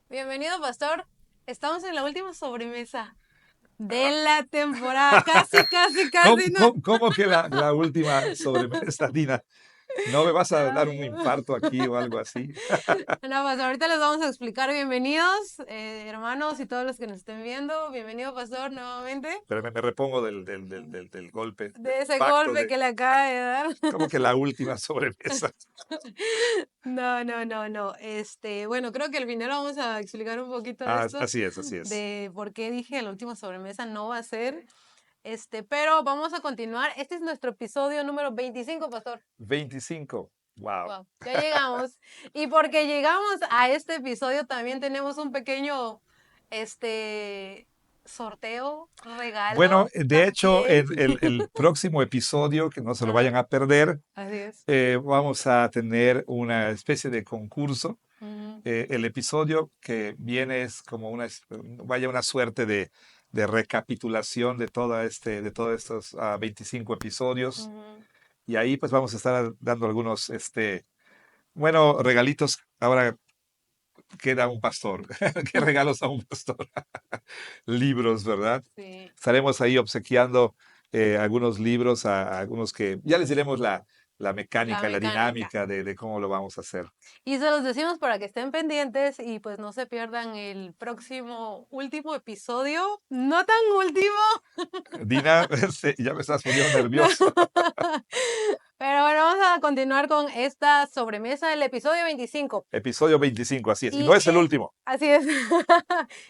Bienvenido, pastor. Estamos en la última sobremesa de la temporada. Casi, casi, ¿Cómo, casi, no. cómo que la última sobremesa, Dina? ¿No me vas a dar un Ay, no. infarto aquí o algo así? No, pastor, ahorita les vamos a explicar. Bienvenidos, hermanos y todos los que nos estén viendo. Bienvenido, pastor, nuevamente. Pero me repongo del golpe, del De ese impacto golpe de... que le acaba de dar. ¿Cómo que la última sobremesa? No, no, no, no. Bueno, creo que al final vamos a explicar un poquito de esto, Así es, así es. de por qué dije la última sobremesa no va a ser. Pero vamos a continuar. Este es nuestro episodio número 25, pastor. 25. Wow. Wow, ya llegamos. Y porque llegamos a este episodio, también tenemos un pequeño, este, sorteo, Bueno, regalo de hecho, también. el próximo episodio, que no se lo Ajá, vayan a perder, así es. vamos a tener una especie de concurso. Ujú, El episodio que viene es como vaya una suerte de recapitulación de todos estos 25 episodios. ujú. Y ahí pues vamos a estar dando algunos, bueno, regalitos. Ahora queda un pastor. ¿Qué regalos a un pastor? Libros, ¿verdad? Sí. Estaremos ahí obsequiando algunos libros a algunos que ya les diremos la La mecánica, la mecánica. dinámica de cómo lo vamos a hacer. Y se los decimos para que estén pendientes y pues no se pierdan el próximo último episodio. No tan último. Dina, ya me estás poniendo No. nervioso. Pero bueno, vamos a continuar con esta sobremesa del episodio 25. Episodio 25, así es. Y Y no es el último. así es.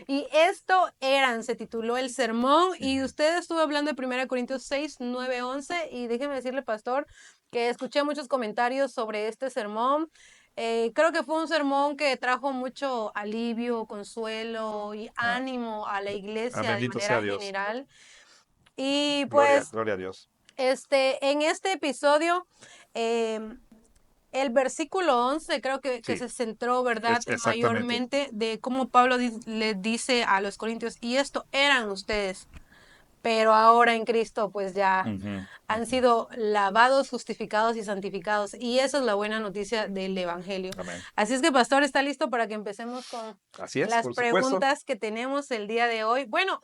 Y esto eran, se tituló el sermón. Y Ujú. usted estuvo hablando de 1 Corintios 6, 9, 11. Y déjeme decirle, pastor, que escuché muchos comentarios sobre este sermón. Creo que fue un sermón que trajo mucho alivio, consuelo y Ah, ánimo a la iglesia de bendito sea manera Dios. general. Y Gloria, pues, gloria a Dios. en este episodio, em, el versículo 11 creo que Sí, se centró, ¿verdad? es exactamente. Mayormente de cómo Pablo le dice a los corintios, y esto eran ustedes, pero ahora en Cristo pues ya Ujú, han ujú. sido lavados, justificados y santificados. Y esa es la buena noticia del Evangelio. Amén. Así es que, pastor, está listo para que empecemos con Así es, las por supuesto. preguntas que tenemos el día de hoy. Bueno,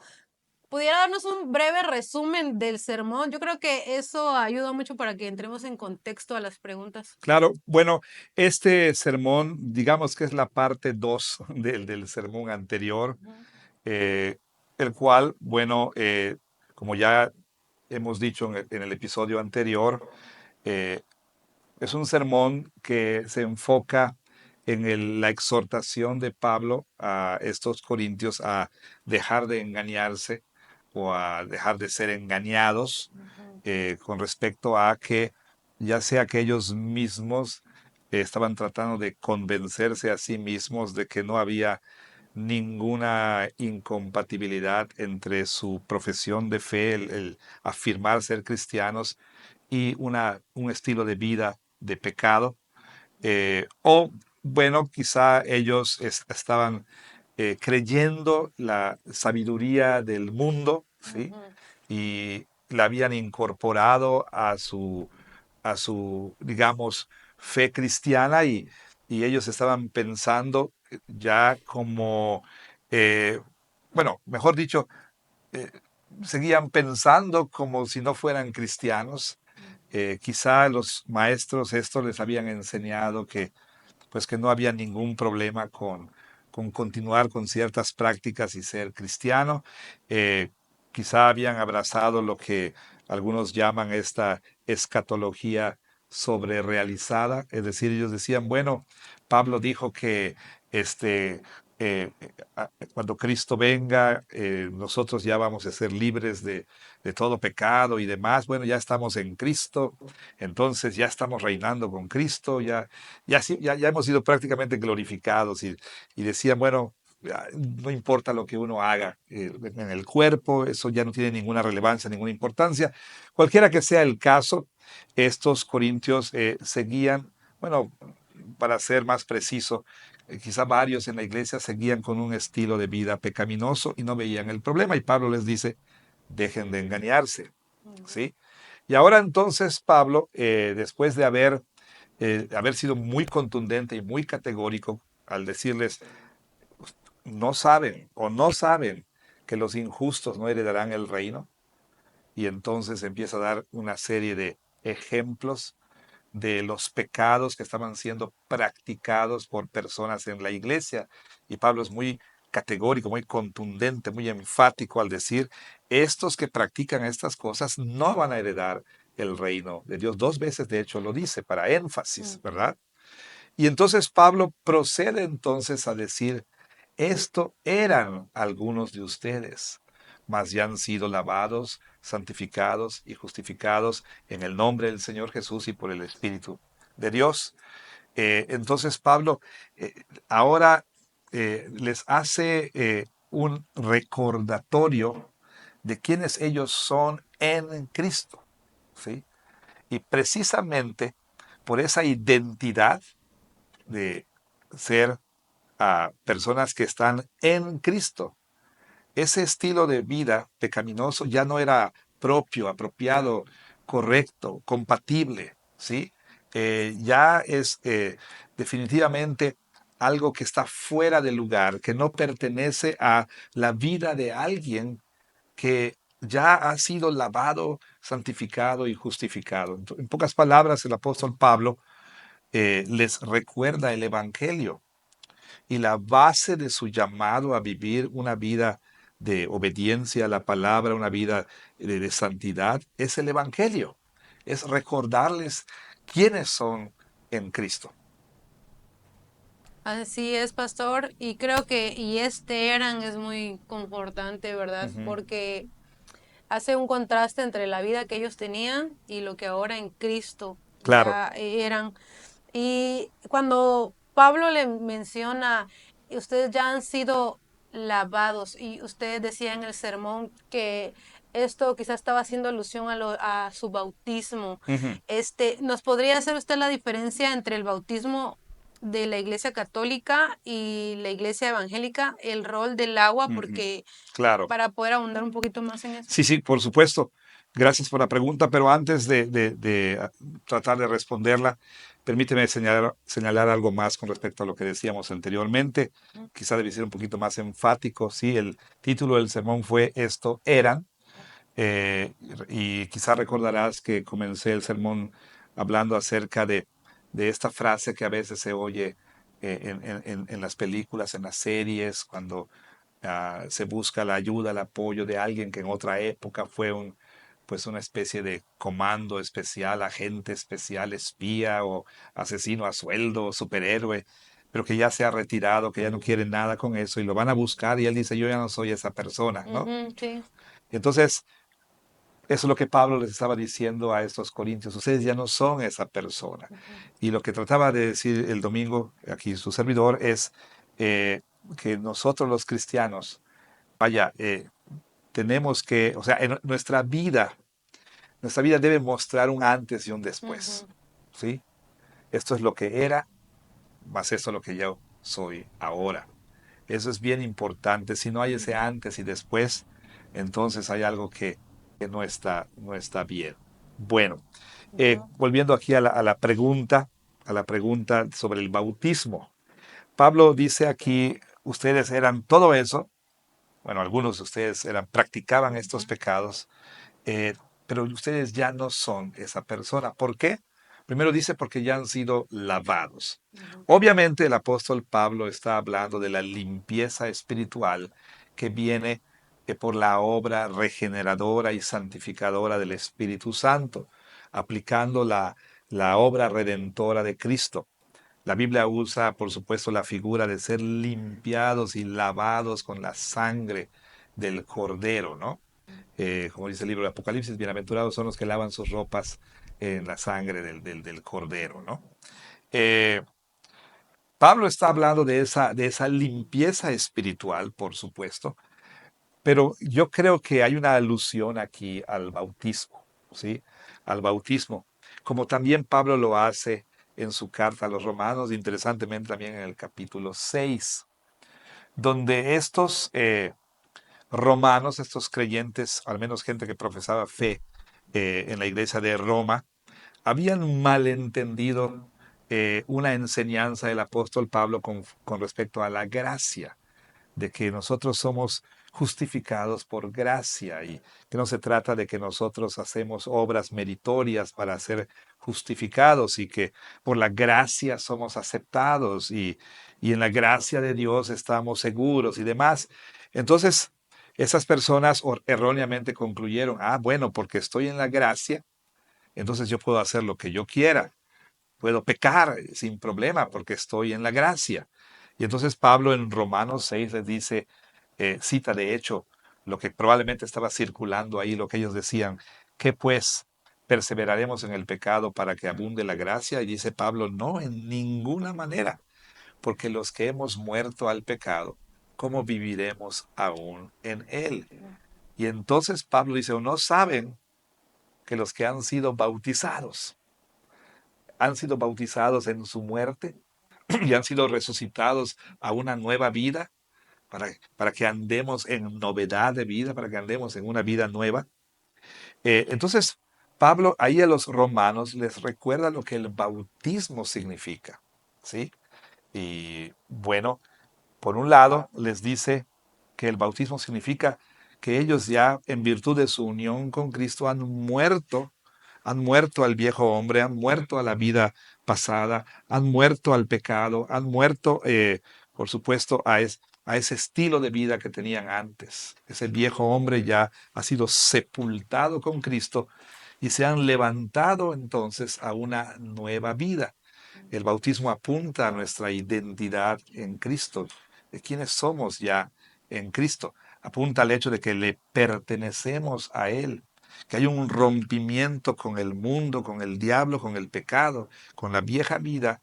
¿pudiera darnos un breve resumen del sermón? Yo creo que eso ayuda mucho para que entremos en contexto a las preguntas. Claro, bueno, este sermón, digamos que es la parte 2 del sermón anterior, Ujú, eh, el cual, bueno, como ya hemos dicho en el episodio anterior, eh, es un sermón que se enfoca en la exhortación de Pablo a estos corintios a dejar de engañarse o a dejar de ser engañados ujú, con respecto a que ya sea que ellos mismos estaban tratando de convencerse a sí mismos de que no había ninguna incompatibilidad entre su profesión de fe, el afirmar ser cristianos, y un estilo de vida de pecado. O bueno, quizá ellos estaban creyendo la sabiduría del mundo, ¿sí? ujú. Y la habían incorporado a su, digamos, fe cristiana y ellos estaban pensando ya como, eh, bueno, mejor dicho, eh, seguían pensando como si no fueran cristianos. Quizá los maestros esto les habían enseñado que pues que no había ningún problema con continuar con ciertas prácticas y ser cristiano. Eh, Quizá habían abrazado lo que algunos llaman esta escatología sobrerealizada, es decir, ellos decían, bueno, Pablo dijo que este, eh, cuando Cristo venga, nosotros ya vamos a ser libres de todo pecado y demás. Bueno, ya estamos en Cristo, entonces ya estamos reinando con Cristo, ya hemos sido prácticamente glorificados y decían, bueno, no importa lo que uno haga en el cuerpo, eso ya no tiene ninguna relevancia, ninguna importancia. Cualquiera que sea el caso, estos corintios seguían, bueno, para ser más preciso, quizá varios en la iglesia seguían con un estilo de vida pecaminoso y no veían el problema. Y Pablo les dice, dejen de engañarse, Ujú, ¿sí? Y ahora entonces Pablo, después de haber sido muy contundente y muy categórico al decirles, no saben que los injustos no heredarán el reino. Y entonces empieza a dar una serie de ejemplos de los pecados que estaban siendo practicados por personas en la iglesia. Y Pablo es muy categórico, muy contundente, muy enfático al decir, estos que practican estas cosas no van a heredar el reino de Dios. Dos veces, de hecho, lo dice para énfasis, Ujú. ¿verdad? Y entonces Pablo procede entonces a decir, esto eran algunos de ustedes, mas ya han sido lavados, santificados y justificados en el nombre del Señor Jesús y por el Espíritu de Dios. Entonces Pablo eh, ahora les hace un recordatorio de quiénes ellos son en Cristo, ¿sí? Y precisamente por esa identidad de ser personas que están en Cristo. Ese estilo de vida pecaminoso ya no era propio, apropiado, correcto, compatible, ¿sí? Ya es definitivamente algo que está fuera de lugar, que no pertenece a la vida de alguien que ya ha sido lavado, santificado y justificado. En pocas palabras, el apóstol Pablo les recuerda el Evangelio y la base de su llamado a vivir una vida de obediencia a la palabra, una vida de santidad, es el Evangelio. Es recordarles quiénes son en Cristo. Así es, pastor, y creo que, y este eran es muy confortante, ¿verdad? Ujú. Porque hace un contraste entre la vida que ellos tenían y lo que ahora en Cristo Claro. ya eran. Y cuando Pablo le menciona, ustedes ya han sido lavados, y usted decía en el sermón que esto quizás estaba haciendo alusión a su bautismo. Ujú, ¿Nos podría hacer usted la diferencia entre el bautismo de la Iglesia Católica y la Iglesia Evangélica, el rol del agua, ujú. porque Claro. para poder ahondar un poquito más en eso? Sí, sí, por supuesto. Gracias por la pregunta, pero antes de tratar de responderla, permíteme señalar algo más con respecto a lo que decíamos anteriormente. Quizá debe ser un poquito más enfático. Sí, el título del sermón fue Esto eran, eh, y quizá recordarás que comencé el sermón hablando acerca de esta frase que a veces se oye en las películas, en las series, cuando se busca la ayuda, el apoyo de alguien que en otra época fue pues una especie de comando especial, agente especial, espía o asesino a sueldo, superhéroe, pero que ya se ha retirado, que ya no quiere nada con eso y lo van a buscar y él dice, yo ya no soy esa persona, ¿no? Ujú, sí. Entonces, eso es lo que Pablo les estaba diciendo a estos corintios. Ustedes ya no son esa persona. Ujú, Y lo que trataba de decir el domingo, aquí su servidor, es que nosotros los cristianos, vaya, tenemos que, o sea, en nuestra vida debe mostrar un antes y un después. ujú, ¿Sí? Esto es lo que era, más esto es lo que yo soy ahora. Eso es bien importante. Si no hay ese ujú, antes y después, entonces hay algo que no está bien. Bueno, ujú, volviendo aquí a la pregunta sobre el bautismo. Pablo dice aquí, ustedes eran todo eso, bueno, algunos de ustedes practicaban estos ujú, pecados, eh, pero ustedes ya no son esa persona. ¿Por qué? Primero dice porque ya han sido lavados. ujú, Obviamente el apóstol Pablo está hablando de la limpieza espiritual que viene por la obra regeneradora y santificadora del Espíritu Santo, aplicando la obra redentora de Cristo. La Biblia usa, por supuesto, la figura de ser limpiados y lavados con la sangre del Cordero, ¿no? Como dice el libro de Apocalipsis, bienaventurados son los que lavan sus ropas en la sangre del Cordero, ¿no? Eh, Pablo está hablando de esa limpieza espiritual, por supuesto, pero yo creo que hay una alusión aquí al bautismo, ¿sí? Al bautismo, como también Pablo lo hace en su carta a los romanos, interesantemente también en el capítulo 6, donde estos romanos, estos creyentes, al menos gente que profesaba fe en la iglesia de Roma, habían malentendido una enseñanza del apóstol Pablo con respecto a la gracia. de que nosotros somos justificados por gracia y que no se trata de que nosotros hacemos obras meritorias para ser justificados y que por la gracia somos aceptados y en la gracia de Dios estamos seguros y demás. Entonces, esas personas erróneamente concluyeron, ah, bueno, porque estoy en la gracia, entonces yo puedo hacer lo que yo quiera. Puedo pecar sin problema porque estoy en la gracia. Y entonces Pablo en Romanos 6 les dice, cita de hecho lo que probablemente estaba circulando ahí, lo que ellos decían, que pues perseveraremos en el pecado para que abunde la gracia. Y dice Pablo, no, en ninguna manera, porque los que hemos muerto al pecado, ¿cómo viviremos aún en él? Y entonces Pablo dice, ¿o no saben que los que han sido bautizados en su muerte y han sido resucitados a una nueva vida para que andemos en novedad de vida, para que andemos en una vida nueva? Entonces, Pablo ahí a los romanos les recuerda lo que el bautismo significa, ¿sí? Y bueno, por un lado, les dice que el bautismo significa que ellos ya, en virtud de su unión con Cristo, han muerto al viejo hombre, han muerto a la vida pasada, han muerto al pecado, han muerto, por supuesto, a ese estilo de vida que tenían antes. Ese viejo hombre ya ha sido sepultado con Cristo y se han levantado entonces a una nueva vida. El bautismo apunta a nuestra identidad en Cristo, de quiénes somos ya en Cristo. Apunta al hecho de que le pertenecemos a Él, que hay un rompimiento con el mundo, con el diablo, con el pecado, con la vieja vida.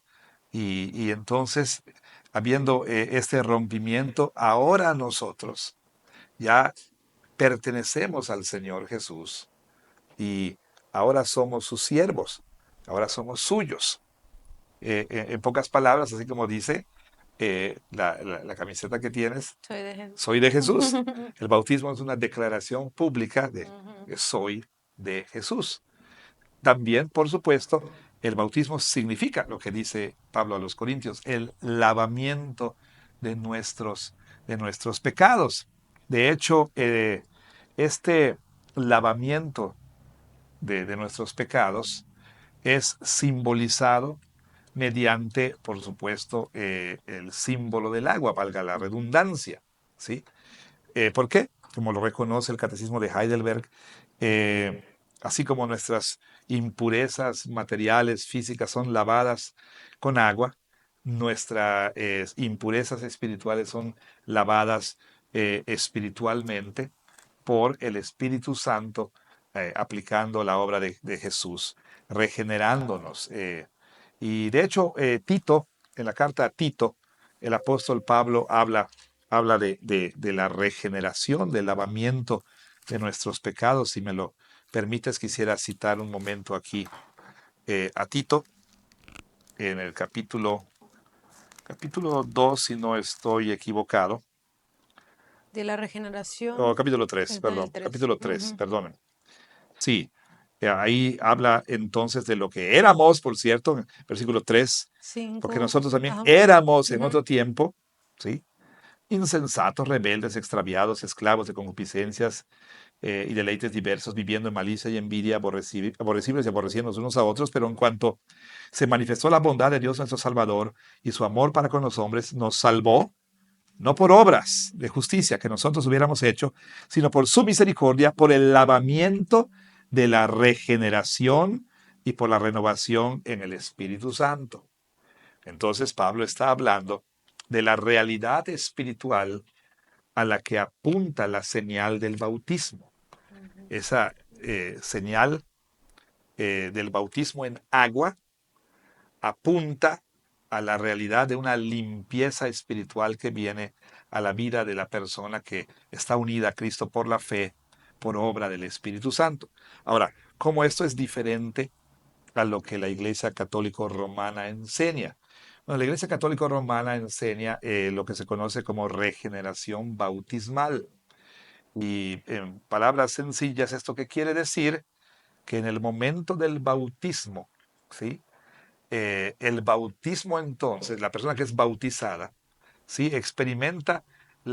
Y entonces, habiendo este rompimiento, ahora nosotros ya pertenecemos al Señor Jesús y ahora somos sus siervos, ahora somos suyos. En pocas palabras, así como dice la camiseta que tienes, Soy de Jesús. soy de Jesús. El bautismo es una declaración pública de Ujú. que soy de Jesús. También, por supuesto, el bautismo significa lo que dice Pablo a los Corintios, el lavamiento de de nuestros pecados. De hecho, este lavamiento de nuestros pecados es simbolizado mediante, por supuesto, el símbolo del agua, valga la redundancia, ¿sí? ¿Por qué? Como lo reconoce el Catecismo de Heidelberg, eh, así como nuestras impurezas materiales, físicas son lavadas con agua, nuestras impurezas espirituales son lavadas espiritualmente por el Espíritu Santo, aplicando la obra de Jesús, regenerándonos. Y de hecho, Tito, en la carta a Tito, el apóstol Pablo habla de la regeneración, del lavamiento de nuestros pecados. Si me lo permites, quisiera citar un momento aquí a Tito, en el capítulo 2, si no estoy equivocado, De la o regeneración capítulo 3, está en perdón, el 3. capítulo 3, perdonen. Sí, ahí habla entonces de lo que éramos, por cierto, en versículo 3, porque 5. nosotros también Ajá. éramos en Ujú. otro tiempo, ¿sí? Insensatos, rebeldes, extraviados, esclavos de concupiscencias y deleites diversos, viviendo en malicia y envidia, aborrecibles y aborreciéndonos unos a otros, pero en cuanto se manifestó la bondad de Dios nuestro Salvador y su amor para con los hombres, nos salvó, no por obras de justicia que nosotros hubiéramos hecho, sino por su misericordia, por el lavamiento de la regeneración y por la renovación en el Espíritu Santo. Entonces Pablo está hablando de la realidad espiritual a la que apunta la señal del bautismo. Ujú. Esa señal del bautismo en agua apunta a la realidad de una limpieza espiritual que viene a la vida de la persona que está unida a Cristo por la fe, por obra del Espíritu Santo. Ahora, ¿cómo esto es diferente a lo que la Iglesia Católica Romana enseña? Bueno, la Iglesia Católica Romana enseña lo que se conoce como regeneración bautismal. Y en palabras sencillas, ¿esto qué quiere decir? Que en el momento del bautismo, ¿sí? El bautismo entonces, la persona que es bautizada, ¿sí? Experimenta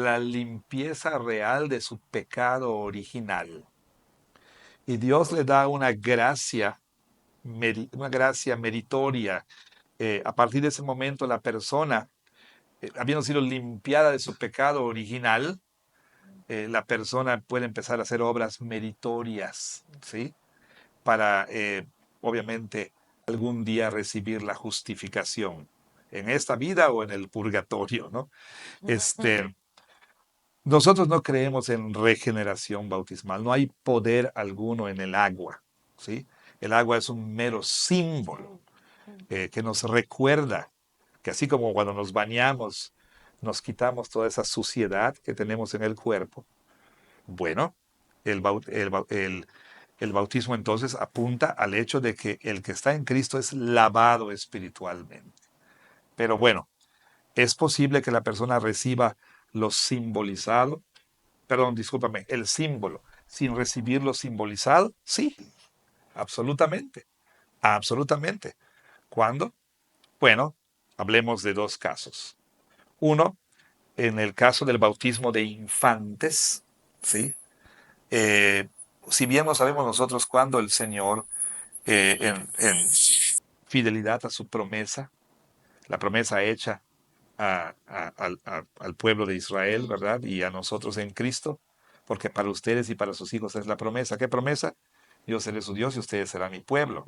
la limpieza real de su pecado original. Y Dios le da una gracia meritoria. A partir de ese momento, la persona, habiendo sido limpiada de su pecado original, la persona puede empezar a hacer obras meritorias, ¿sí? Para, obviamente, algún día recibir la justificación, en esta vida o en el purgatorio, ¿no? Este, Nosotros no creemos en regeneración bautismal, no hay poder alguno en el agua, ¿sí? El agua es un mero símbolo que nos recuerda que así como cuando nos bañamos nos quitamos toda esa suciedad que tenemos en el cuerpo, bueno, el bautismo entonces apunta al hecho de que el que está en Cristo es lavado espiritualmente. Pero bueno, es posible que la persona reciba lo simbolizado, perdón, discúlpame, el símbolo, sin recibir lo simbolizado. Sí, absolutamente, absolutamente. ¿Cuándo? Bueno, hablemos de dos casos. Uno, en el caso del bautismo de infantes, ¿sí? Eh, si bien no sabemos nosotros cuándo el Señor, en fidelidad a su promesa, la promesa hecha al pueblo de Israel, ¿verdad? Y a nosotros en Cristo, porque para ustedes y para sus hijos es la promesa. ¿Qué promesa? Yo seré su Dios y ustedes serán mi pueblo.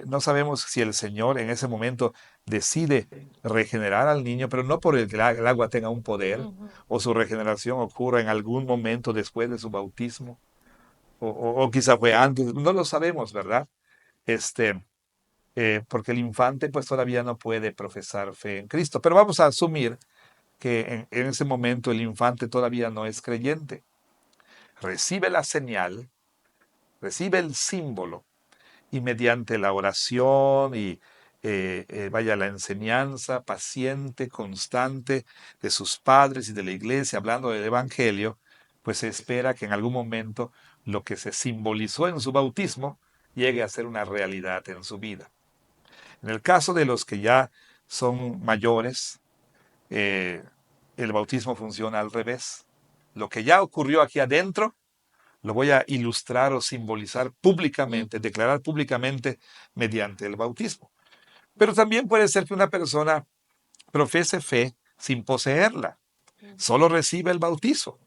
No sabemos si el Señor en ese momento decide regenerar al niño, pero no por el agua tenga un poder, o su regeneración ocurra en algún momento después de su bautismo, o quizá fue antes, no lo sabemos, ¿verdad? Este, Porque el infante pues todavía no puede profesar fe en Cristo. Pero vamos a asumir que en ese momento el infante todavía no es creyente. Recibe la señal, recibe el símbolo y mediante la oración y vaya la enseñanza paciente, constante de sus padres y de la iglesia, hablando del Evangelio, pues se espera que en algún momento lo que se simbolizó en su bautismo llegue a ser una realidad en su vida. En el caso de los que ya son mayores, eh, el bautismo funciona al revés. Lo que ya ocurrió aquí adentro, lo voy a ilustrar o simbolizar públicamente, declarar públicamente mediante el bautismo. Pero también puede ser que una persona profese fe sin poseerla. Solo recibe el bautizo,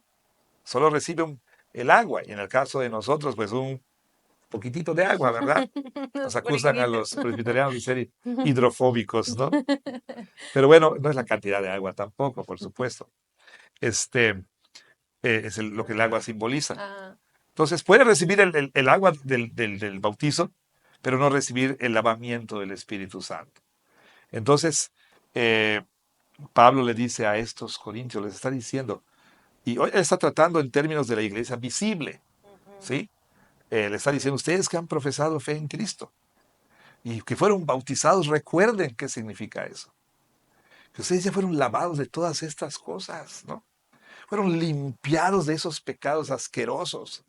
solo recibe el agua. Y en el caso de nosotros, pues un poquitito de agua, ¿verdad? Nos acusan a los presbiterianos de ser hidrofóbicos, ¿no? Pero bueno, no es la cantidad de agua tampoco, por supuesto. Este lo que el agua simboliza. Ah, Entonces puede recibir el agua del bautizo, pero no recibir el lavamiento del Espíritu Santo. Entonces, eh, Pablo le dice a estos corintios, les está diciendo, y hoy está tratando en términos de la iglesia visible, ¿sí? Le está diciendo, ustedes que han profesado fe en Cristo y que fueron bautizados, recuerden qué significa eso. Que ustedes ya fueron lavados de todas estas cosas, ¿no? Fueron limpiados de esos pecados asquerosos.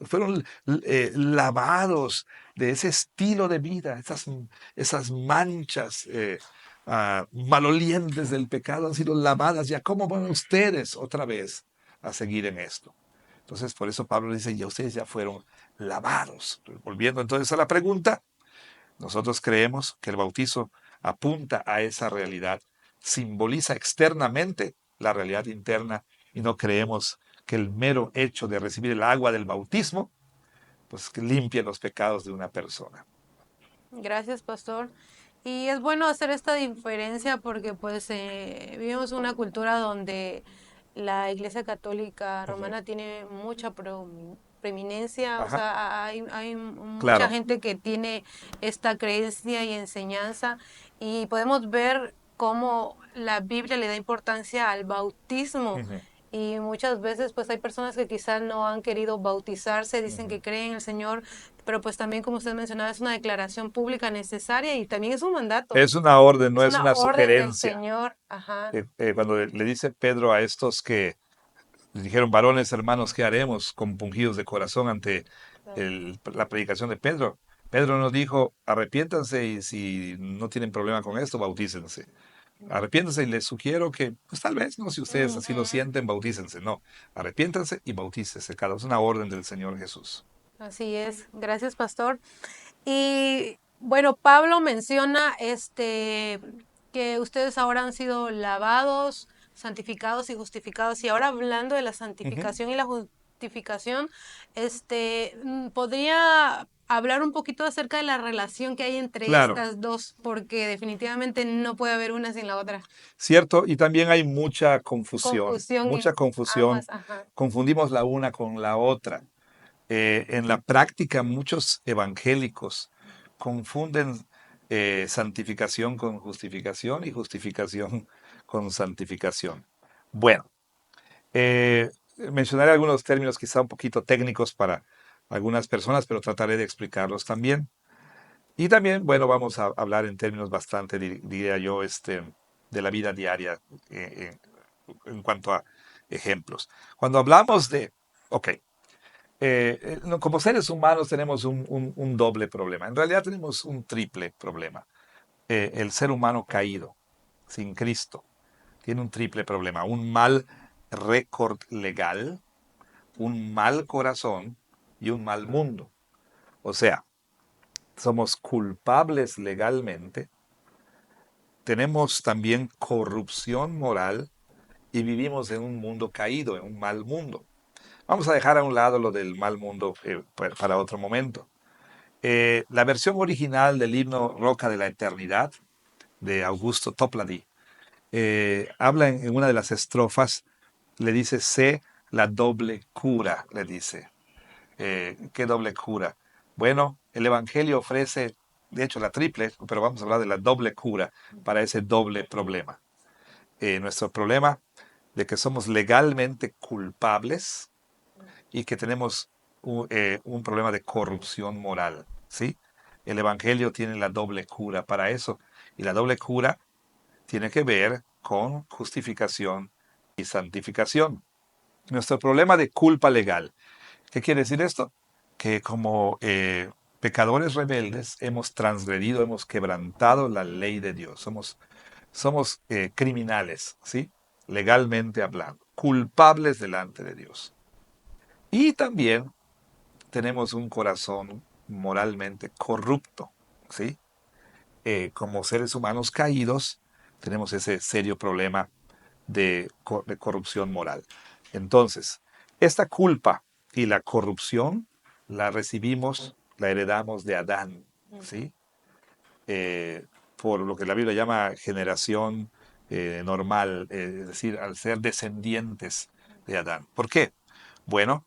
Fueron lavados de ese estilo de vida, esas manchas malolientes del pecado han sido lavadas ya. ¿Cómo van ustedes otra vez a seguir en esto? Entonces, por eso Pablo dice, ya ustedes ya fueron lavados. Volviendo entonces a la pregunta, nosotros creemos que el bautizo apunta a esa realidad, simboliza externamente la realidad interna y no creemos que el mero hecho de recibir el agua del bautismo pues que limpie los pecados de una persona. gracias, pastor. Y es bueno hacer esta diferencia porque pues vivimos una cultura donde la Iglesia Católica Ujú. Romana tiene mucha preeminencia, o Ajá, sea, hay mucha claro. gente que tiene esta creencia y enseñanza y podemos ver cómo la Biblia le da importancia al bautismo. Ujú, Y muchas veces pues hay personas que quizás no han querido bautizarse, dicen ujú. que creen en el Señor, pero pues también como usted mencionaba es una declaración pública necesaria y también es un mandato, Es una orden, no es es una una orden del sugerencia. Señor, ajá. Cuando le dice Pedro a estos que le dijeron, varones hermanos, ¿qué haremos compungidos de corazón ante la predicación de Pedro? Pedro nos dijo, arrepiéntanse y si no tienen problema con esto, bautícense. Arrepiéntanse y les sugiero que, pues tal vez, no, si ustedes así lo Ujú. sienten, bautícense. No, arrepiéntanse y bautícese. Cada es una orden del Señor Jesús. Así es. Gracias, pastor. Y bueno, Pablo menciona que ustedes ahora han sido lavados, santificados y justificados. Y ahora hablando de la Ujú. santificación y la justificación, ¿podría hablar un poquito acerca de la relación que hay entre Claro, estas dos? Porque definitivamente no puede haber una sin la otra. cierto. Y también hay mucha confusión, Confusión mucha en confusión. ambas, ajá. Confundimos la una con la otra. En la práctica, muchos evangélicos confunden santificación con justificación y justificación con santificación. Bueno, mencionaré algunos términos quizá un poquito técnicos para algunas personas, pero trataré de explicarlos también. Y también, bueno, vamos a hablar en términos bastante, diría yo, de la vida diaria en cuanto a ejemplos. Cuando hablamos ok, no, como seres humanos tenemos un doble problema. En realidad tenemos un triple problema. El ser humano caído, sin Cristo, tiene un triple problema. Un mal récord legal, un mal corazón y un mal mundo. O sea, somos culpables legalmente, tenemos también corrupción moral y vivimos en un mundo caído, en un mal mundo. Vamos a dejar a un lado lo del mal mundo para otro momento. La versión original del himno Roca de la Eternidad de Augusto Toplady habla en una de las estrofas, le dice, sé la doble cura, le dice. ¿Qué doble cura? Bueno, el Evangelio ofrece, de hecho, la triple, pero vamos a hablar de la doble cura para ese doble problema. Nuestro problema de que somos legalmente culpables y que tenemos un problema de corrupción moral, ¿sí? El Evangelio tiene la doble cura para eso. Y la doble cura tiene que ver con justificación y santificación. Nuestro problema de culpa legal. ¿Qué quiere decir esto? Que como pecadores rebeldes hemos transgredido, hemos quebrantado la ley de Dios. Somos criminales, ¿sí? Legalmente hablando, culpables delante de Dios. Y también tenemos un corazón moralmente corrupto, ¿sí? Como seres humanos caídos, tenemos ese serio problema de corrupción moral. Entonces, esta culpa y la corrupción la recibimos, la heredamos de Adán, Ujú, ¿sí? Por lo que la Biblia llama generación normal, es decir, al ser descendientes de Adán. ¿Por qué? Bueno,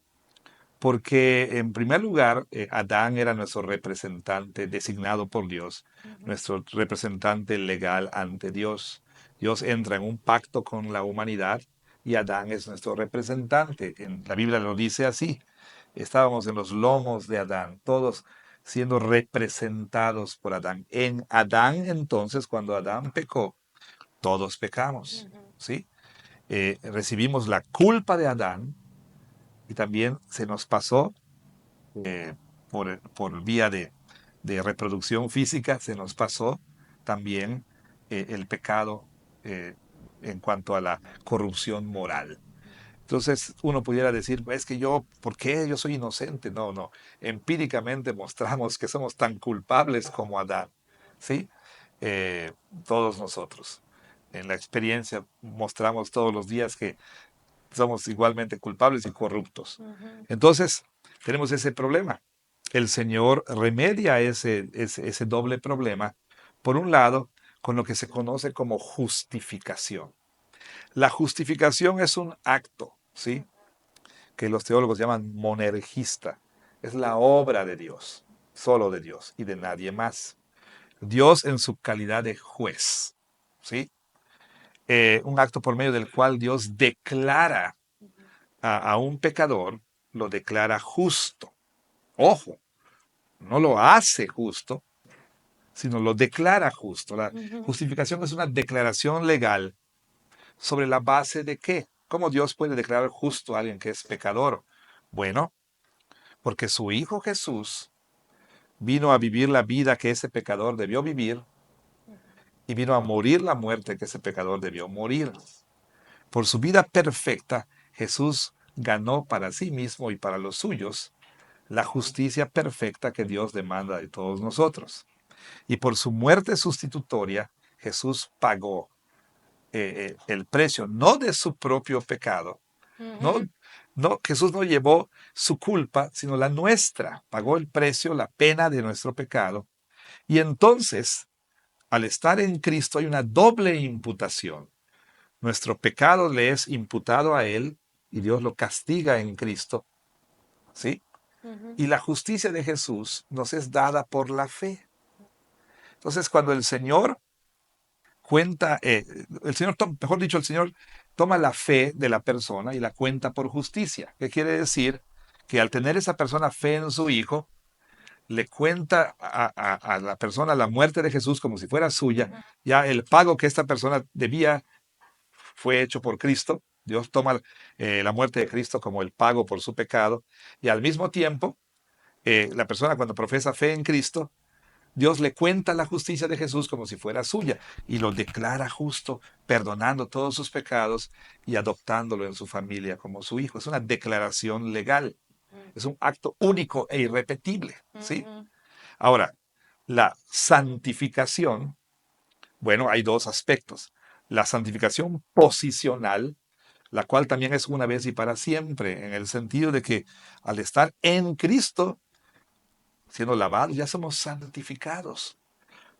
porque en primer lugar, Adán era nuestro representante designado por Dios, ujú, nuestro representante legal ante Dios. Dios entra en un pacto con la humanidad y Adán es nuestro representante. En la Biblia lo dice así. Estábamos en los lomos de Adán, todos siendo representados por Adán. En Adán, entonces, cuando Adán pecó, todos pecamos, ujú, ¿sí? Recibimos la culpa de Adán y también se nos pasó eh, por vía de reproducción física, se nos pasó también el pecado eh, en cuanto a la corrupción moral. Entonces uno pudiera decir, es que yo, ¿por qué yo soy inocente? No, no. Empíricamente mostramos que somos tan culpables como Adán, ¿sí? Eh, todos nosotros. En la experiencia mostramos todos los días que somos igualmente culpables y corruptos. ujú. Entonces, tenemos ese problema. El Señor remedia ese doble problema, por un lado, con lo que se conoce como justificación. La justificación es un acto, ¿sí? Que los teólogos llaman monergista. Es la obra de Dios, solo de Dios y de nadie más. Dios en su calidad de juez, ¿sí? Un acto por medio del cual Dios declara a un pecador, lo declara justo. Ojo, no lo hace justo, sino lo declara justo. La Ujú, justificación es una declaración legal sobre la base de qué. ¿Cómo Dios puede declarar justo a alguien que es pecador? Bueno, porque su Hijo Jesús vino a vivir la vida que ese pecador debió vivir y vino a morir la muerte que ese pecador debió morir. Por su vida perfecta, Jesús ganó para sí mismo y para los suyos la justicia perfecta que Dios demanda de todos nosotros. Y por su muerte sustitutoria, Jesús pagó el precio, no de su propio pecado, no, Ujú, no, Jesús no llevó su culpa, sino la nuestra, pagó el precio, la pena de nuestro pecado. Y entonces, al estar en Cristo hay una doble imputación. Nuestro pecado le es imputado a Él y Dios lo castiga en Cristo, ¿sí? ujú, Y la justicia de Jesús nos es dada por la fe. Entonces, cuando el Señor cuenta, mejor dicho, el Señor toma la fe de la persona y la cuenta por justicia. ¿Qué quiere decir? Que al tener esa persona fe en su Hijo, le cuenta a la persona la muerte de Jesús como si fuera suya. ujú, Ya el pago que esta persona debía fue hecho por Cristo. Dios toma la muerte de Cristo como el pago por su pecado. Y al mismo tiempo, la persona cuando profesa fe en Cristo, Dios le cuenta la justicia de Jesús como si fuera suya y lo declara justo, perdonando todos sus pecados y adoptándolo en su familia como su hijo. Es una declaración legal, es un acto único e irrepetible, ¿sí? ujú, Ahora, la santificación, bueno, hay dos aspectos. La santificación posicional, la cual también es una vez y para siempre, en el sentido de que al estar en Cristo, siendo lavados, ya somos santificados.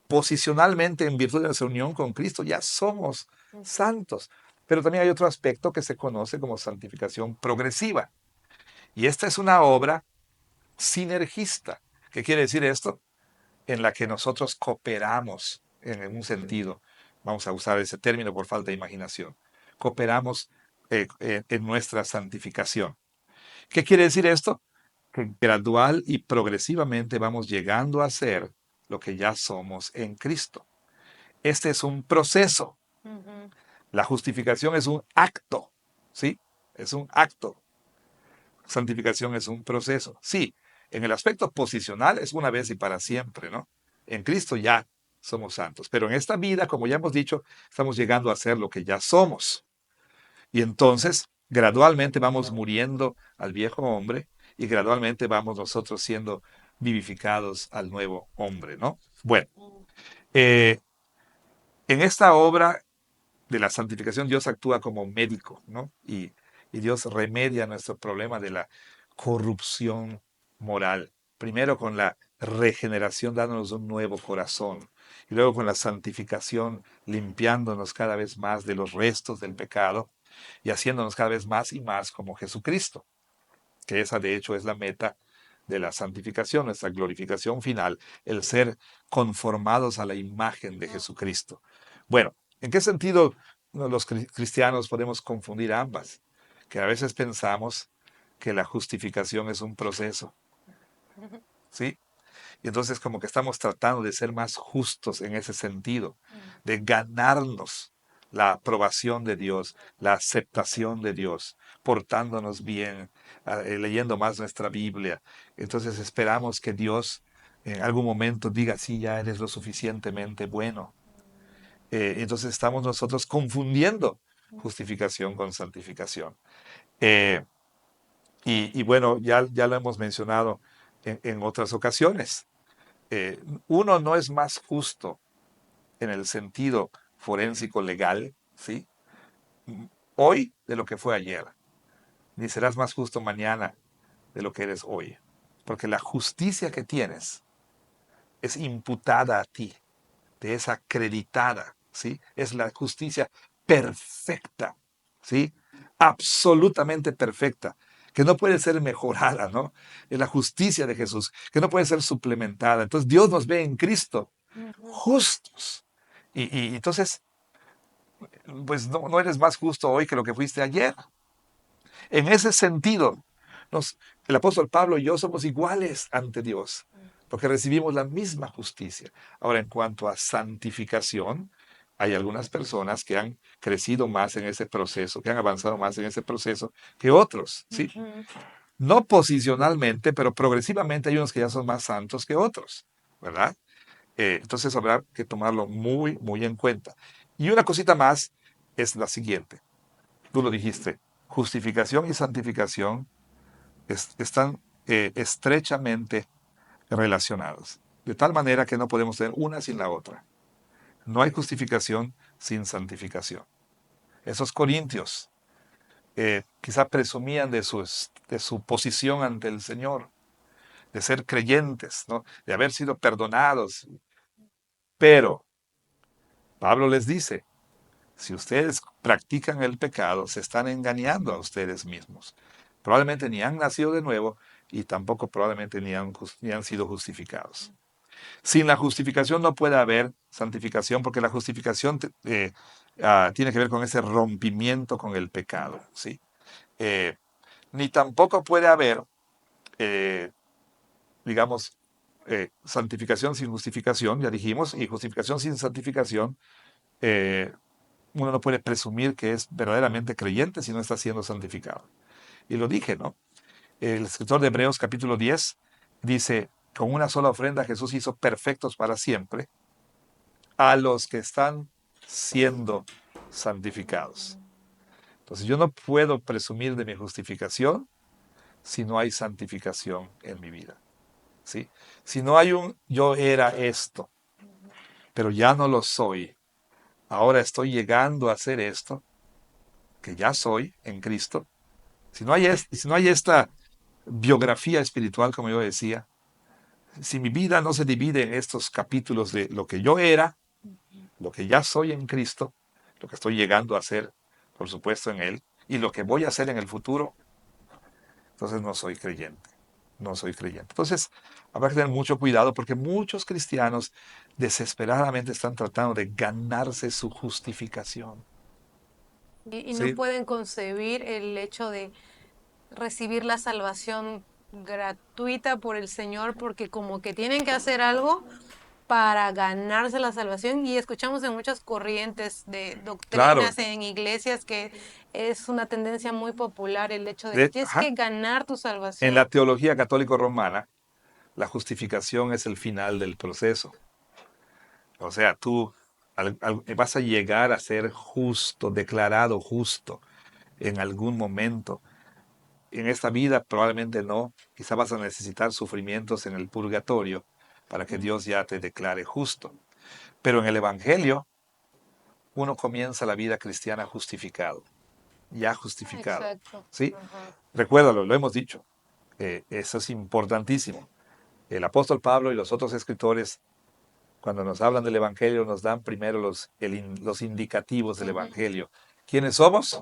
Posicionalmente, en virtud de nuestra unión con Cristo, ya somos ujú, santos. Pero también hay otro aspecto que se conoce como santificación progresiva. Y esta es una obra sinergista. ¿Qué quiere decir esto? En la que nosotros cooperamos en un sentido. Vamos a usar ese término por falta de imaginación. Cooperamos en nuestra santificación. ¿Qué quiere decir esto? Que gradual y progresivamente vamos llegando a ser lo que ya somos en Cristo. Este es un proceso. ujú, La justificación es un acto, ¿sí? Es un acto. Santificación es un proceso. Sí, en el aspecto posicional es una vez y para siempre, ¿no? En Cristo ya somos santos, pero en esta vida, como ya hemos dicho, estamos llegando a ser lo que ya somos. Y entonces, gradualmente vamos muriendo al viejo hombre y gradualmente vamos nosotros siendo vivificados al nuevo hombre, ¿no? Bueno, ujú, eh, en esta obra de la santificación, Dios actúa como médico, ¿no? Y Dios remedia nuestro problema de la corrupción moral. Primero con la regeneración, dándonos un nuevo corazón. Y luego con la santificación, limpiándonos cada vez más de los restos del pecado y haciéndonos cada vez más y más como Jesucristo, que esa de hecho es la meta de la santificación, nuestra glorificación final, el ser conformados a la imagen de Jesucristo. Bueno, ¿en qué sentido los cristianos podemos confundir ambas? Que a veces pensamos que la justificación es un proceso, ujú, ¿sí? Y entonces como que estamos tratando de ser más justos en ese sentido, ujú, de ganarnos la aprobación de Dios, la aceptación de Dios, portándonos bien, leyendo más nuestra Biblia. Entonces esperamos que Dios en algún momento diga, sí, ya eres lo suficientemente bueno. Entonces estamos nosotros confundiendo justificación con santificación. Eh, y bueno, ya lo hemos mencionado en otras ocasiones. Uno no es más justo en el sentido forénsico legal, ¿sí? Hoy de lo que fue ayer, ni serás más justo mañana de lo que eres hoy, porque la justicia que tienes es imputada a ti, te es acreditada, ¿sí? Es la justicia perfecta, ¿sí? Absolutamente perfecta, que no puede ser mejorada, ¿no? Es la justicia de Jesús, que no puede ser suplementada. Entonces Dios nos ve en Cristo ujú, justos. Y entonces, pues no eres más justo hoy que lo que fuiste ayer. En ese sentido, nos, el apóstol Pablo y yo somos iguales ante Dios, porque recibimos la misma justicia. Ahora, en cuanto a santificación, hay algunas personas que han crecido más en ese proceso, que han avanzado más en ese proceso que otros, ¿sí? ujú, No posicionalmente, pero progresivamente hay unos que ya son más santos que otros, ¿verdad? Entonces habrá que tomarlo muy, muy en cuenta. Y una cosita más es la siguiente. Tú lo dijiste, justificación y santificación están estrechamente relacionados, de tal manera que no podemos tener una sin la otra. No hay justificación sin santificación. Esos corintios quizá presumían de su posición ante el Señor, de ser creyentes, ¿no? De haber sido perdonados. Pero Pablo les dice, si ustedes practican el pecado, se están engañando a ustedes mismos. Probablemente ni han nacido de nuevo y tampoco probablemente ni han sido justificados. Sin la justificación no puede haber santificación, porque la justificación tiene que ver con ese rompimiento con el pecado, ¿sí? Eh, Ni tampoco puede haber, eh, digamos, santificación sin justificación, ya dijimos, y justificación sin santificación. eh, Uno no puede presumir que es verdaderamente creyente si no está siendo santificado. Y lo dije, ¿no? El escritor de Hebreos capítulo 10 dice, con una sola ofrenda Jesús hizo perfectos para siempre a los que están siendo santificados. Entonces yo no puedo presumir de mi justificación si no hay santificación en mi vida. ¿Sí? Si no hay un yo era esto, pero ya no lo soy, ahora estoy llegando a ser esto, que ya soy en Cristo. Si no hay esta biografía espiritual, como yo decía, si mi vida no se divide en estos capítulos de lo que yo era, lo que ya soy en Cristo, lo que estoy llegando a ser, por supuesto, en Él, y lo que voy a hacer en el futuro, entonces no soy creyente. No soy creyente. Entonces, habrá que tener mucho cuidado porque muchos cristianos desesperadamente están tratando de ganarse su justificación. Y no ¿Sí? pueden concebir el hecho de recibir la salvación gratuita por el Señor porque como que tienen que hacer algo para ganarse la salvación y escuchamos en muchas corrientes de Claro. doctrinas en iglesias que es una tendencia muy popular el hecho de que tienes Ajá. que ganar tu En la salvación. teología católico-romana, la justificación es el final del proceso. O sea, tú vas a llegar a ser justo, declarado justo en algún momento. En esta vida probablemente no. Quizá vas a necesitar sufrimientos en el purgatorio para que Dios ya te declare justo. Pero en el Evangelio uno comienza la vida cristiana justificado, ya justificado. Exacto. ¿Sí? Ajá. Recuérdalo, lo hemos dicho. Eso es importantísimo. El apóstol Pablo y los otros escritores, cuando nos hablan del Evangelio, nos dan primero los indicativos del Ujú, Evangelio. ¿Quiénes somos?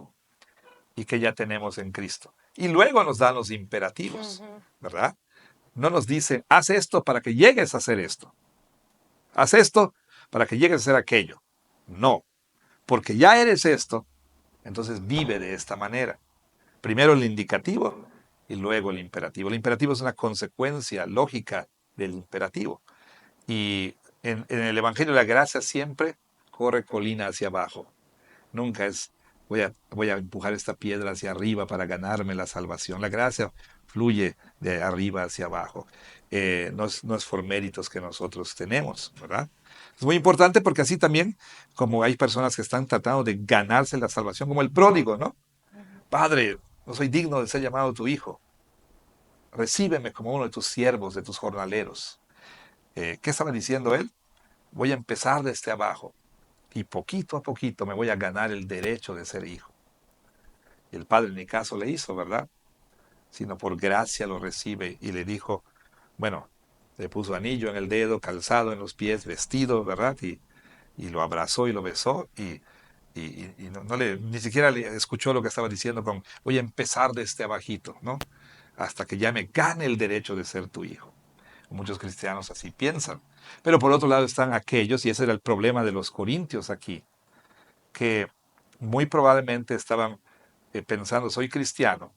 Y qué ya tenemos en Cristo. Y luego nos dan los imperativos, ujú. ¿verdad? No nos dicen, haz esto para que llegues a hacer esto. Haz esto para que llegues a hacer aquello. No, porque ya eres esto, entonces vive de esta manera. Primero el indicativo y luego el imperativo. El imperativo es una consecuencia lógica del imperativo. Y en el Evangelio la gracia siempre corre colina hacia abajo. Nunca es voy a empujar esta piedra hacia arriba para ganarme la salvación. La gracia fluye de arriba hacia abajo. No es por méritos que nosotros tenemos, ¿verdad? Es muy importante porque así también, como hay personas que están tratando de ganarse la salvación, como el pródigo, ¿no? Padre, no soy digno de ser llamado tu hijo. Recíbeme como uno de tus siervos, de tus jornaleros. ¿Qué estaba diciendo él? Voy a empezar desde abajo y poquito a poquito me voy a ganar el derecho de ser hijo. Y el padre ni caso le hizo, ¿verdad? Sino por gracia lo recibe y le dijo, bueno, le puso anillo en el dedo, calzado en los pies, vestido, ¿verdad? Y lo abrazó y lo besó y no ni siquiera le escuchó lo que estaba diciendo con, voy a empezar desde abajito, ¿no? Hasta que ya me gane el derecho de ser tu hijo. Muchos cristianos así piensan. Pero por otro lado están aquellos, y ese era el problema de los corintios aquí, que muy probablemente estaban pensando, soy cristiano,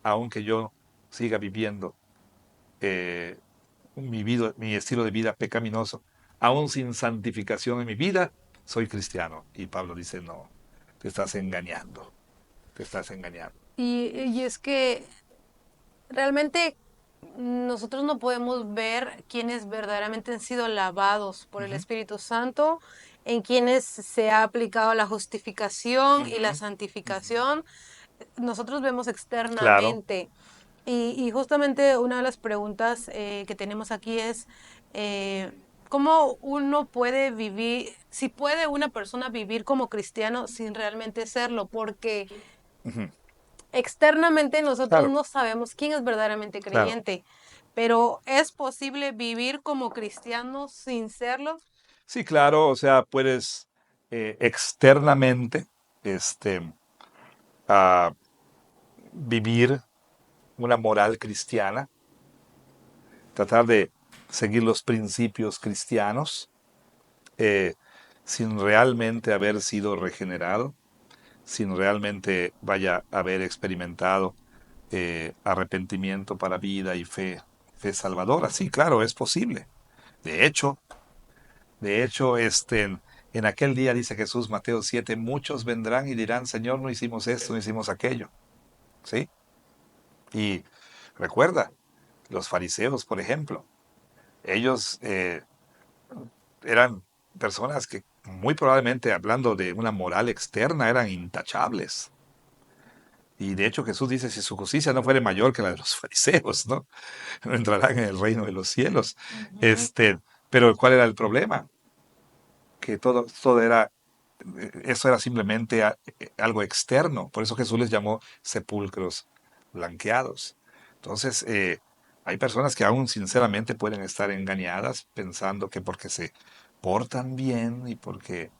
aunque yo siga viviendo eh, mi estilo de vida pecaminoso, aún sin santificación en mi vida, soy cristiano. Y Pablo dice, no, te estás engañando, te estás engañando. Y es que realmente nosotros no podemos ver quienes verdaderamente han sido lavados por el Ujú, Espíritu Santo, en quienes se ha aplicado la justificación y la ujú, ujú. santificación. Nosotros vemos Claro. externamente. Y justamente una de las preguntas que tenemos aquí es, ¿cómo uno puede vivir, si puede una persona vivir como cristiano sin realmente serlo? Porque Ujú. externamente nosotros Claro, no sabemos quién es verdaderamente claro. creyente, pero ¿es posible vivir como cristiano sin serlo? Sí, claro, o sea, puedes externamente este, a vivir una moral cristiana, tratar de seguir los principios cristianos eh, sin realmente haber sido regenerado, sin realmente vaya a haber experimentado arrepentimiento para vida y fe salvadora. Sí, claro, es posible. De hecho, en aquel día dice Jesús, Mateo 7, muchos vendrán y dirán, Señor, no hicimos esto, no hicimos aquello. ¿Sí? Y recuerda, los fariseos, por ejemplo, ellos eran personas que muy probablemente, hablando de una moral externa, eran intachables. Y de hecho Jesús dice, si su justicia no fuere mayor que la de los fariseos, ¿no? No entrarán en el reino de los cielos. Ujú. Este, pero ¿cuál era el problema? Que todo era, eso era simplemente algo externo. Por eso Jesús les llamó sepulcros blanqueados. Entonces, hay personas que aún sinceramente pueden estar engañadas pensando que porque se portan bien y porque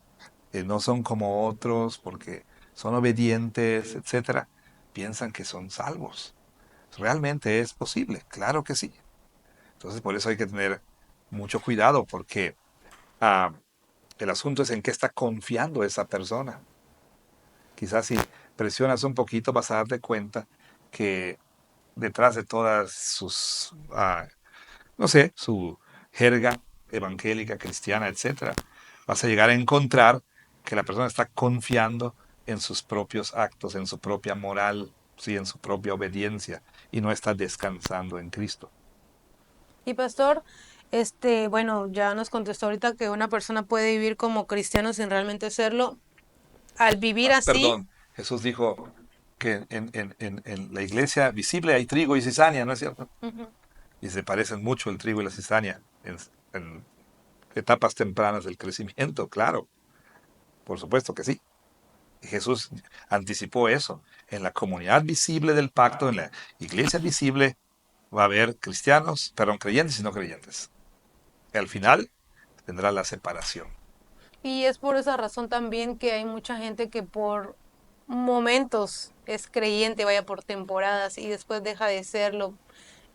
no son como otros, porque son obedientes, etcétera, piensan que son salvos. ¿Realmente es posible? Claro que sí. Entonces, por eso hay que tener mucho cuidado porque ah, el asunto es en qué está confiando esa persona. Quizás si presionas un poquito vas a darte cuenta que detrás de todas sus, no sé, su jerga evangélica, cristiana, etcétera, vas a llegar a encontrar que la persona está confiando en sus propios actos, en su propia moral, sí, en su propia obediencia y no está descansando en Cristo. Y pastor, bueno, ya nos contestó ahorita que una persona puede vivir como cristiano sin realmente serlo. Al vivir así, Perdón, Jesús dijo que en la iglesia visible hay trigo y cizaña, ¿no es cierto? ujú, Y se parecen mucho el trigo y la cizaña en etapas tempranas del crecimiento, claro, por supuesto que sí. Y Jesús anticipó eso. En la comunidad visible del pacto, en la iglesia visible, va a haber cristianos, perdón, creyentes y no creyentes. Y al final tendrá la separación. y es por esa razón también que hay mucha gente que por momentos es creyente, vaya por temporadas y después deja de serlo.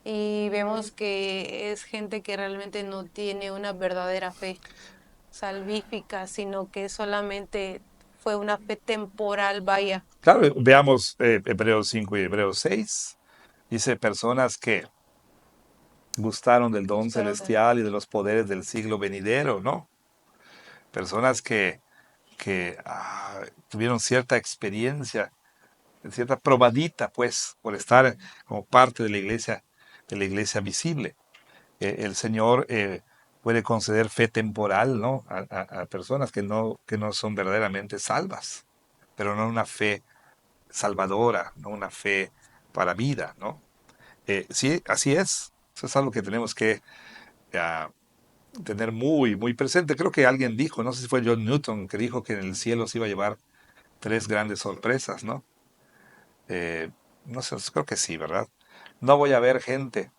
Y vemos que es gente que realmente no tiene una verdadera fe salvífica, sino que solamente fue una fe temporal, vaya. Claro, veamos Hebreos 5 y Hebreos 6. Dice personas que gustaron del don Gustaron de... celestial y de los poderes del siglo venidero, ¿no? Personas que tuvieron cierta experiencia, cierta probadita, pues, por estar como parte de la iglesia visible. El Señor puede conceder fe temporal, ¿no? A personas que no son verdaderamente salvas, pero no una fe salvadora, no una fe para vida, ¿no? Sí, así es. Eso es algo que tenemos que ah, tener muy, muy presente. Creo que alguien dijo, no sé si fue John Newton, que dijo que en el cielo se iba a llevar tres grandes sorpresas, ¿no? Eh, no sé, creo que sí, ¿verdad? No voy a ver gente.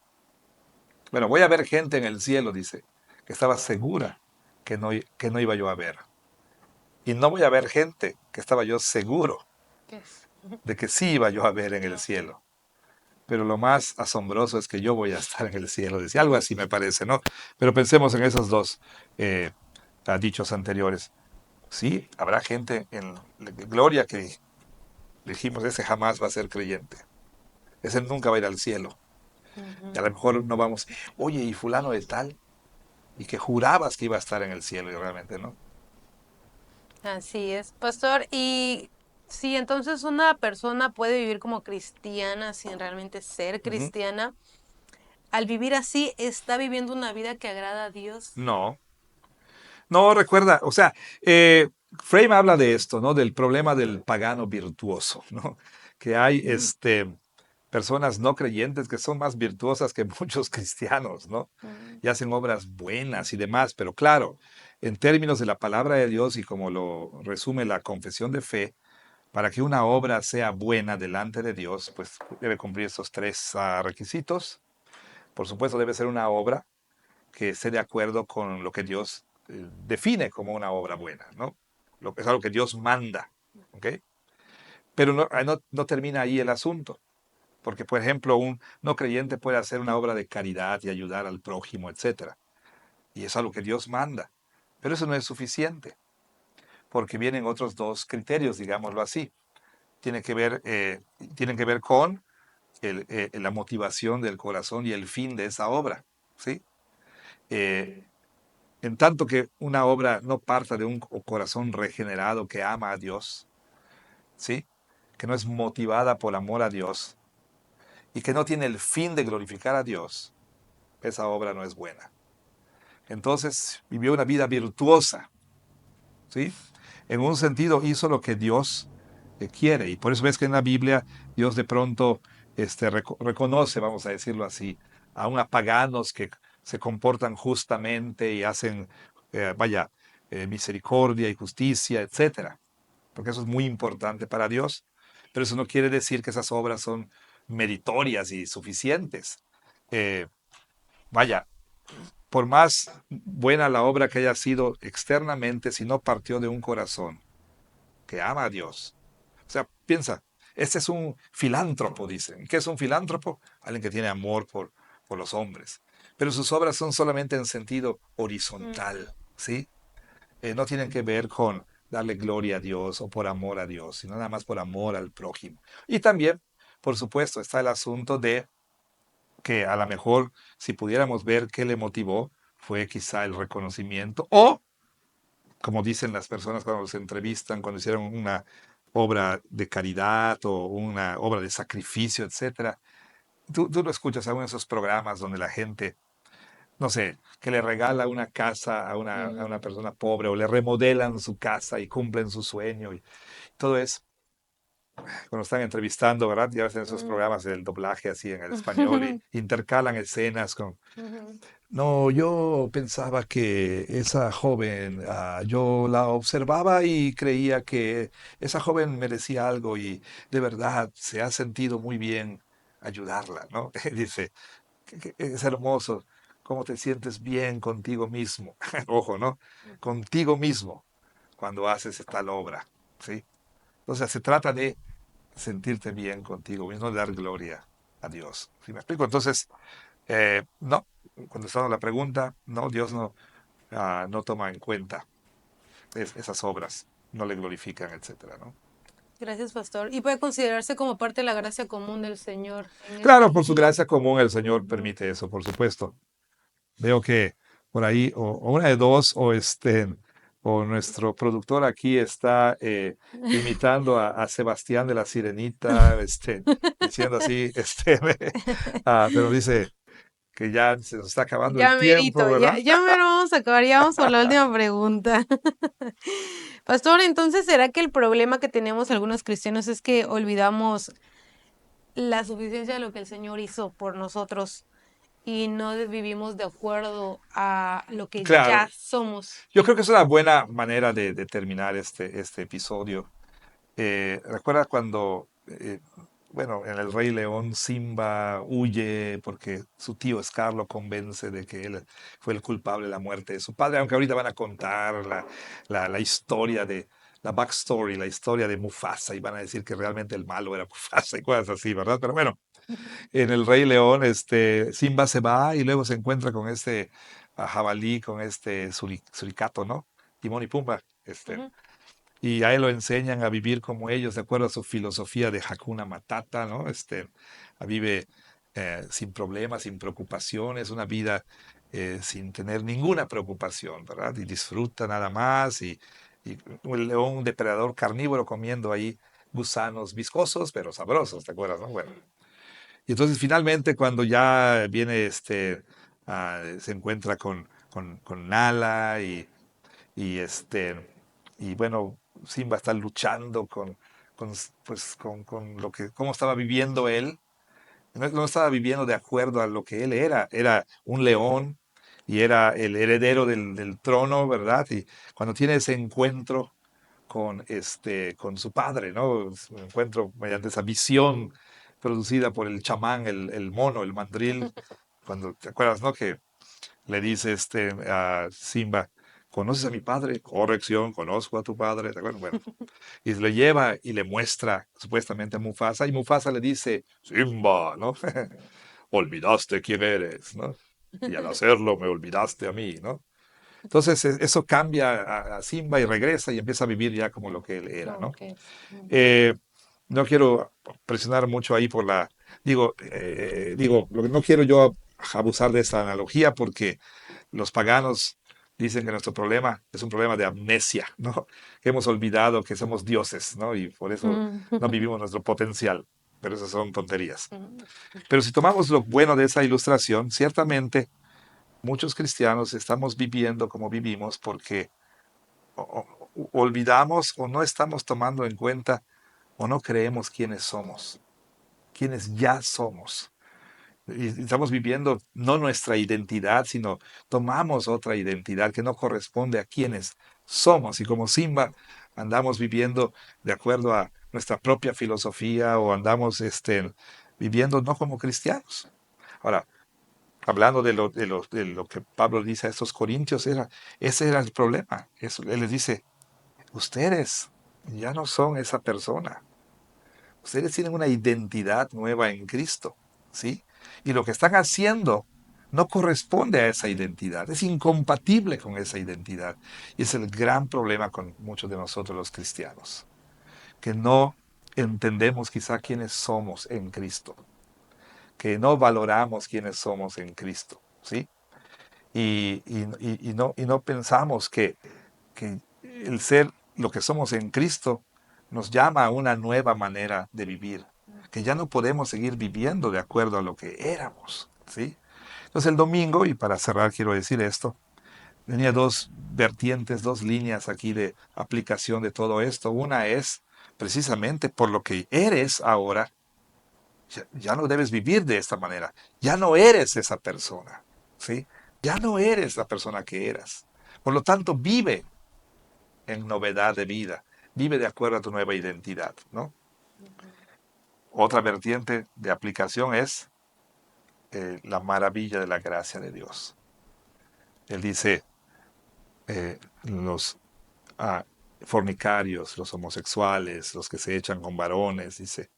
Bueno, voy a ver gente en el cielo, dice, que estaba segura que no iba yo a ver. Y no voy a ver gente que estaba yo seguro ¿Qué es? de que sí iba yo a ver en el cielo. Pero lo más asombroso es que yo voy a estar en el cielo, dice, algo así me parece, ¿no? Pero pensemos en esos dos eh, dichos anteriores. Sí, habrá gente en gloria que dijimos, ese jamás va a ser creyente, ese nunca va a ir al cielo. Y a Ujú. lo mejor no vamos, oye, y fulano de tal, y que jurabas que iba a estar en el cielo y realmente no. Así es, pastor. Y si entonces una persona puede vivir como cristiana sin realmente ser Ujú. cristiana, al vivir así está viviendo una vida que agrada a Dios. No, no recuerda, o sea, Frame habla de esto, ¿no? Del problema del pagano virtuoso, ¿no? Que hay Ujú, personas no creyentes que son más virtuosas que muchos cristianos, ¿no? ujú, Y hacen obras buenas y demás, pero claro, en términos de la palabra de Dios y como lo resume la confesión de fe, para que una obra sea buena delante de Dios, pues debe cumplir estos tres requisitos. Por supuesto, debe ser una obra que esté de acuerdo con lo que Dios define como una obra buena, ¿no? Es algo que Dios manda, ¿ok? Pero no termina ahí el asunto, porque, por ejemplo, un no creyente puede hacer una obra de caridad y ayudar al prójimo, etcétera, y es algo que Dios manda, pero eso no es suficiente, porque vienen otros dos criterios, digámoslo así. Tiene que ver, tienen que ver con la motivación del corazón y el fin de esa obra, ¿sí? Eh, en tanto que una obra no parta de un corazón regenerado que ama a Dios, ¿sí? Que no es motivada por amor a Dios y que no tiene el fin de glorificar a Dios, esa obra no es buena. Entonces vivió una vida virtuosa, ¿sí? En un sentido hizo lo que Dios quiere y por eso ves que en la Biblia Dios de pronto reconoce, vamos a decirlo así, aún a paganos que se comportan justamente y hacen, vaya, misericordia y justicia, etcétera, porque eso es muy importante para Dios, pero eso no quiere decir que esas obras son meritorias y suficientes. Eh, vaya, por más buena la obra que haya sido externamente, si no partió de un corazón que ama a Dios. O sea, piensa, este es un filántropo, dicen. ¿Qué es un filántropo? Alguien que tiene amor por los hombres. Pero sus obras son solamente en sentido ujú. horizontal, ¿sí? No tienen que ver con darle gloria a Dios o por amor a Dios, sino nada más por amor al prójimo. Y también, por supuesto, está el asunto de que a lo mejor si pudiéramos ver qué le motivó, fue quizá el reconocimiento o, como dicen las personas cuando se entrevistan, cuando hicieron una obra de caridad o una obra de sacrificio, etcétera. Tú lo escuchas aún en esos programas donde la gente, no sé, que le regala una casa a una Ujú, persona pobre o le remodelan su casa y cumplen su sueño y todo es cuando están entrevistando, ¿verdad? Ya ves en esos ujú, programas del doblaje así en el español y intercalan escenas con ujú, no, yo pensaba que esa joven, yo la observaba y creía que esa joven merecía algo y de verdad se ha sentido muy bien ayudarla, ¿no? Dice, es hermoso cómo te sientes bien contigo mismo. Ojo, ¿no? Contigo mismo cuando haces tal obra, ¿sí? Entonces se trata de sentirte bien contigo mismo, de dar gloria a Dios. ¿Sí me explico? Entonces, no, contestando la pregunta, no, Dios no toma en cuenta esas obras, no le glorifican, etcétera, ¿no? Gracias, pastor. Y puede considerarse como parte de la gracia común del Señor en esta Claro, por su vida. gracia común el Señor Ujú. permite eso, por supuesto. Veo que por ahí, o una de dos, o nuestro productor aquí está imitando a Sebastián de la Sirenita, diciendo así, pero dice que ya se nos está acabando el Ya tiempo, merito, ya, ¿verdad? ya me lo vamos a acabar, ya vamos por la última pregunta. Pastor, entonces, ¿será que el problema que tenemos algunos cristianos es que olvidamos la suficiencia de lo que el Señor hizo por nosotros y no vivimos de acuerdo a lo que Claro, ya somos? yo creo que es una buena manera de terminar este episodio. ¿Recuerda cuando, bueno, en El Rey León, Simba huye porque su tío Scar lo convence de que él fue el culpable de la muerte de su padre? Aunque ahorita van a contar la historia la backstory, la historia de Mufasa y van a decir que realmente el malo era Mufasa y cosas así, ¿verdad? Pero bueno, en El Rey León, Simba se va y luego se encuentra con este jabalí, con este suricato, ¿no? Timón y Pumba, Ujú, y a él lo enseñan a vivir como ellos, de acuerdo a su filosofía de Hakuna Matata, ¿no? Vive sin problemas, sin preocupaciones, una vida sin tener ninguna preocupación, ¿verdad? Y disfruta nada más, y un león, un depredador carnívoro comiendo ahí gusanos viscosos, pero sabrosos, ¿te acuerdas, no? Bueno, Y entonces finalmente cuando ya viene se encuentra con Nala y bueno, Simba está luchando con lo que, cómo estaba viviendo él. No estaba viviendo de acuerdo a lo que él era. Era un león y era el heredero del trono, ¿verdad? Y cuando tiene ese encuentro con su padre, ¿no? Un encuentro mediante esa visión producida por el chamán, el mono, el mandril, cuando, ¿te acuerdas, no? Que le dice a Simba, ¿conoces a mi padre? Corrección, conozco a tu padre. ¿Te acuerdas? Bueno, y lo lleva y le muestra supuestamente a Mufasa, y Mufasa le dice, Simba, ¿no? Olvidaste quién eres, ¿no? Y al hacerlo me olvidaste a mí, ¿no? Entonces eso cambia a Simba y regresa y empieza a vivir ya como lo que él era, ¿no? Ok. Ujú. Eh, no quiero presionar mucho ahí digo, no quiero yo abusar de esta analogía porque los paganos dicen que nuestro problema es un problema de amnesia, ¿no? Que hemos olvidado que somos dioses, ¿no? Y por eso Mm. no vivimos nuestro potencial. Pero esas son tonterías. Pero si tomamos lo bueno de esa ilustración, ciertamente muchos cristianos estamos viviendo como vivimos porque olvidamos o no estamos tomando en cuenta o no creemos quiénes somos, quiénes ya somos. Y estamos viviendo no nuestra identidad, sino tomamos otra identidad que no corresponde a quienes somos. Y como Simba, andamos viviendo de acuerdo a nuestra propia filosofía o andamos viviendo no como cristianos. Ahora, hablando de lo que Pablo dice a estos corintios, ese era el problema. Él les dice, ustedes ya no son esa persona. Ustedes tienen una identidad nueva en Cristo, ¿sí? Y lo que están haciendo no corresponde a esa identidad, es incompatible con esa identidad. Y es el gran problema con muchos de nosotros los cristianos, que no entendemos quizá quiénes somos en Cristo, que no valoramos quiénes somos en Cristo, ¿sí? Y no pensamos que el ser lo que somos en Cristo nos llama a una nueva manera de vivir, que ya no podemos seguir viviendo de acuerdo a lo que éramos, ¿sí? Entonces el domingo, y para cerrar quiero decir esto, tenía dos vertientes, dos líneas aquí de aplicación de todo esto. Una es precisamente por lo que eres ahora, ya no debes vivir de esta manera, ya no eres esa persona, ¿sí? Ya no eres la persona que eras. Por lo tanto, vive en novedad de vida. Vive de acuerdo a tu nueva identidad, ¿no? Otra vertiente de aplicación es la maravilla de la gracia de Dios. Él dice, los ah, fornicarios, los homosexuales, los que se echan con varones, dice,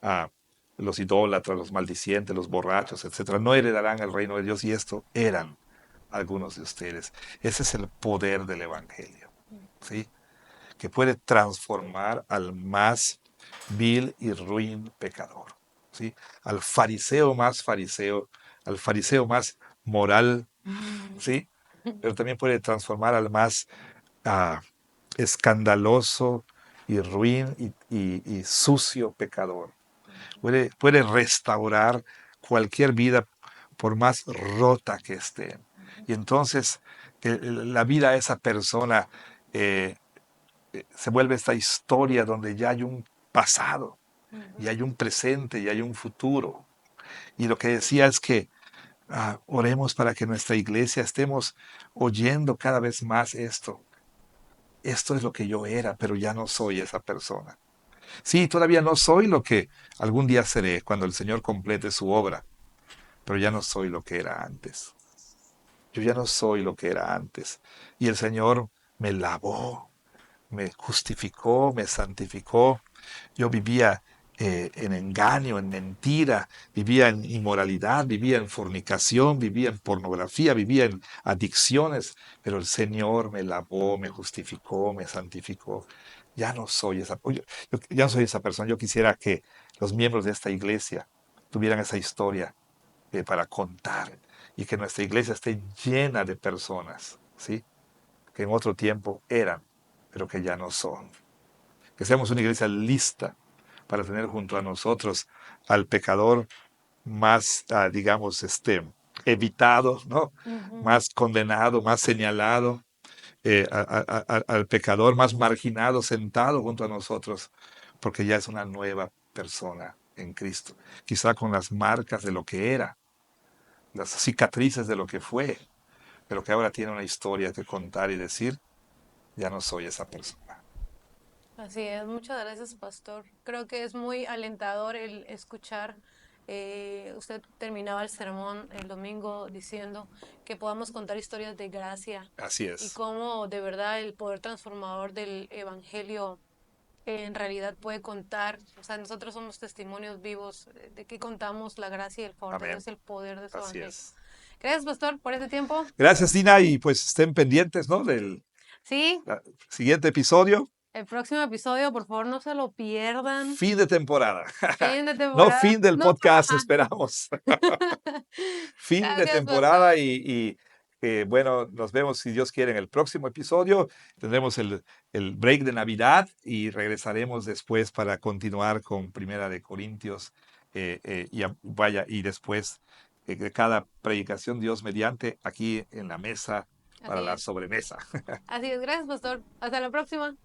ah, los idólatras, los maldicientes, los borrachos, etcétera, no heredarán el reino de Dios y esto eran algunos de ustedes. Ese es el poder del Evangelio, ¿sí? Que puede transformar al más vil y ruin pecador, ¿sí? Al fariseo, al fariseo más moral, ¿sí? Pero también puede transformar al más ah, escandaloso y ruin y sucio pecador. Puede restaurar cualquier vida por más rota que esté. Y entonces la vida de esa persona eh, se vuelve esta historia donde ya hay un pasado, y hay un presente, y hay un futuro. Y lo que decía es que oremos para que nuestra iglesia estemos oyendo cada vez más esto. Esto es lo que yo era, pero ya no soy esa persona. Sí, todavía no soy lo que algún día seré cuando el Señor complete su obra, pero ya no soy lo que era antes. Yo ya no soy lo que era antes. Y el Señor me lavó, me justificó, me santificó. Yo vivía en engaño, en mentira, vivía en inmoralidad, vivía en fornicación, vivía en pornografía, vivía en adicciones, pero el Señor me lavó, me justificó, me santificó. Ya no soy ya no soy esa persona. Yo quisiera que los miembros de esta iglesia tuvieran esa historia para contar y que nuestra iglesia esté llena de personas, ¿sí? Que en otro tiempo eran, pero que ya no son. Que seamos una iglesia lista para tener junto a nosotros al pecador más, digamos, evitado, ¿no? Ujú. Más condenado, más señalado, al pecador más marginado, sentado junto a nosotros, porque ya es una nueva persona en Cristo, quizá con las marcas de lo que era, las cicatrices de lo que fue, pero que ahora tiene una historia que contar y decir, ya no soy esa persona. Así es, muchas gracias, pastor. Creo que es muy alentador el escuchar. Usted terminaba el sermón el domingo diciendo que podamos contar historias de gracia Así y es. cómo de verdad el poder transformador del evangelio en realidad puede contar. O sea, nosotros somos testimonios vivos de que contamos la gracia y el favor de Amén. Dios y el poder de su Así evangelio. es. Gracias, pastor, por este tiempo. Gracias, Dina, y pues estén pendientes, ¿no? Del Sí, siguiente episodio, el próximo episodio, por favor, no se lo pierdan. fin de temporada. Fin de No temporada. fin del No, podcast, ajá. esperamos. Fin de Gracias, temporada pastor. bueno, nos vemos si Dios quiere en el próximo episodio. Tendremos el break de Navidad y regresaremos después para continuar con Primera de Corintios. Vaya, y después de cada predicación, Dios mediante, aquí en la mesa Así para la es. sobremesa. Así es. Gracias, pastor. Hasta la próxima.